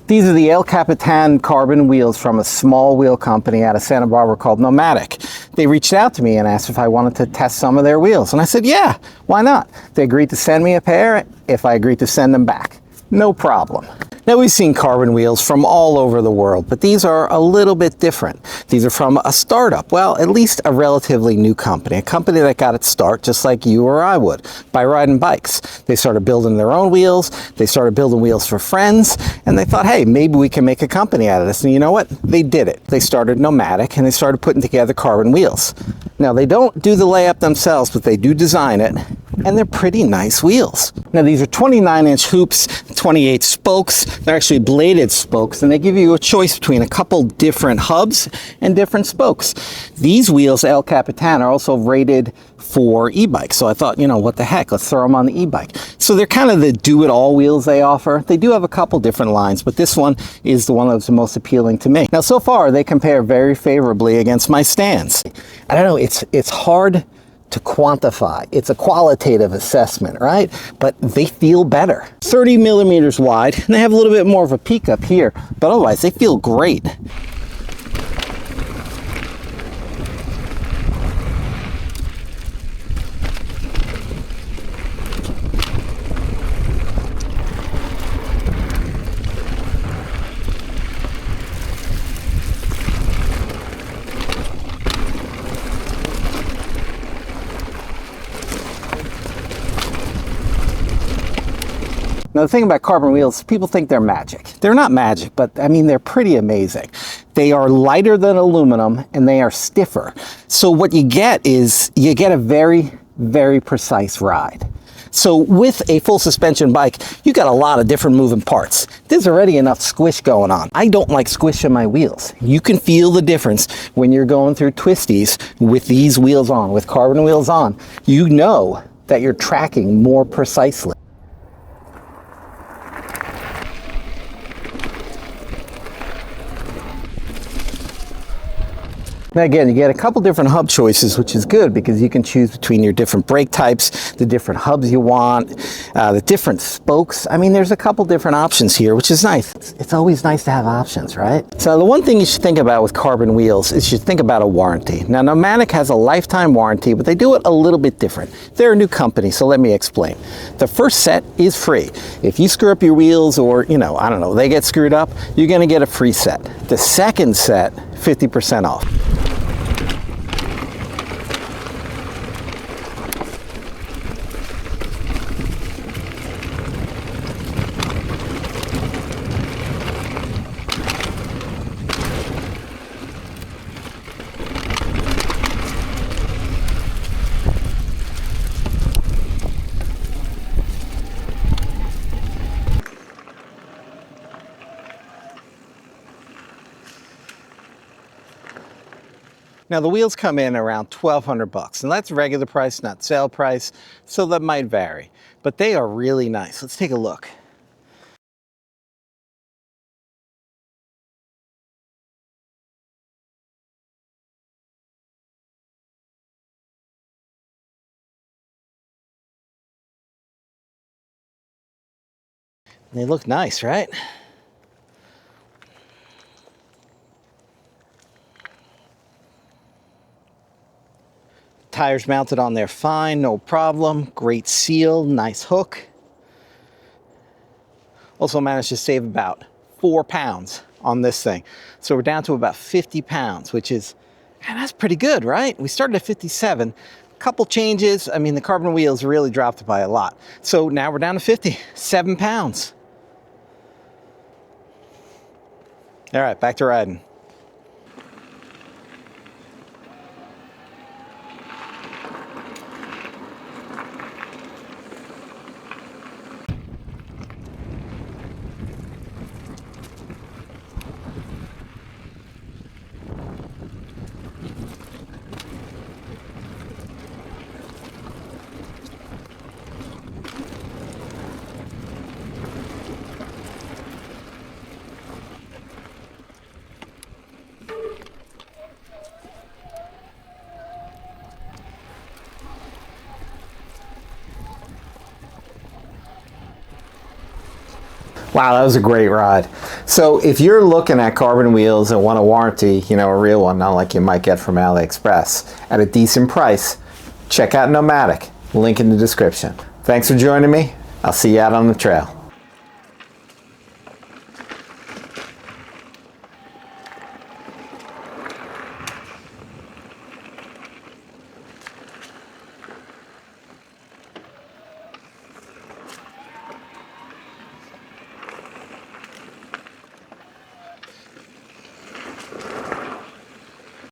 These are the El Capitan carbon wheels from a small wheel company out of Santa Barbara called Nomadic. They reached out to me and asked if I wanted to test some of their wheels. And I said, yeah, why not? They agreed to send me a pair if I agreed to send them back. No problem. Now, we've seen carbon wheels from all over the world, but these are a little bit different. These are from a startup, well, at least a relatively new company, a company that got its start just like you or I would, by riding bikes. They started building their own wheels, they started building wheels for friends, and they thought, hey, maybe we can make a company out of this. And you know what? They did it. They started Nomadic, and they started putting together carbon wheels. Now, they don't do the layup themselves, but they do design it, and they're pretty nice wheels. Now, these are 29-inch hoops, 28 spokes. They're actually bladed spokes, and they give you a choice between a couple different hubs and different spokes. These wheels, El Capitan, are also rated for e-bikes. So I thought, you know, what the heck, let's throw them on the e-bike. So they're kind of the do-it-all wheels they offer. They do have a couple different lines, but this one is the one that's the most appealing to me. Now, so far, they compare very favorably against my stands. I don't know, it's hard to quantify. It's a qualitative assessment, right? But they feel better. 30 millimeters wide, and they have a little bit more of a peak up here, but otherwise they feel great. Now, the thing about carbon wheels, people think they're magic. They're not magic, but I mean, they're pretty amazing. They are lighter than aluminum and they are stiffer. So what you get is you get a very, very precise ride. So with a full suspension bike, you got a lot of different moving parts. There's already enough squish going on. I don't like squish in my wheels. You can feel the difference when you're going through twisties with these wheels on, with carbon wheels on. You know that you're tracking more precisely. Now again, you get a couple different hub choices, which is good because you can choose between your different brake types, the different hubs you want, the different spokes. I mean, there's a couple different options here, which is nice. It's always nice to have options, right? So the one thing you should think about with carbon wheels is you should think about a warranty. Now, Nomadic has a lifetime warranty, but they do it a little bit different. They're a new company, so let me explain. The first set is free. If you screw up your wheels or, you know, I don't know, they get screwed up, you're gonna get a free set. The second set, 50% off. Now the wheels come in around $1,200, and that's regular price, not sale price, so that might vary. But they are really nice. Let's take a look. They look nice, right? Tires mounted on there fine, no problem. Great seal, nice hook. Also managed to save about 4 pounds on this thing. So we're down to about 50 pounds, which is, man, that's pretty good, right? We started at 57. Couple changes. I mean, the carbon wheels really dropped by a lot. So now we're down to 50, 7 pounds. All right, back to riding. Wow, that was a great ride. So if you're looking at carbon wheels and want a warranty, you know, a real one, not like you might get from AliExpress, at a decent price, check out Nomadic. Link in the description. Thanks for joining me. I'll see you out on the trail.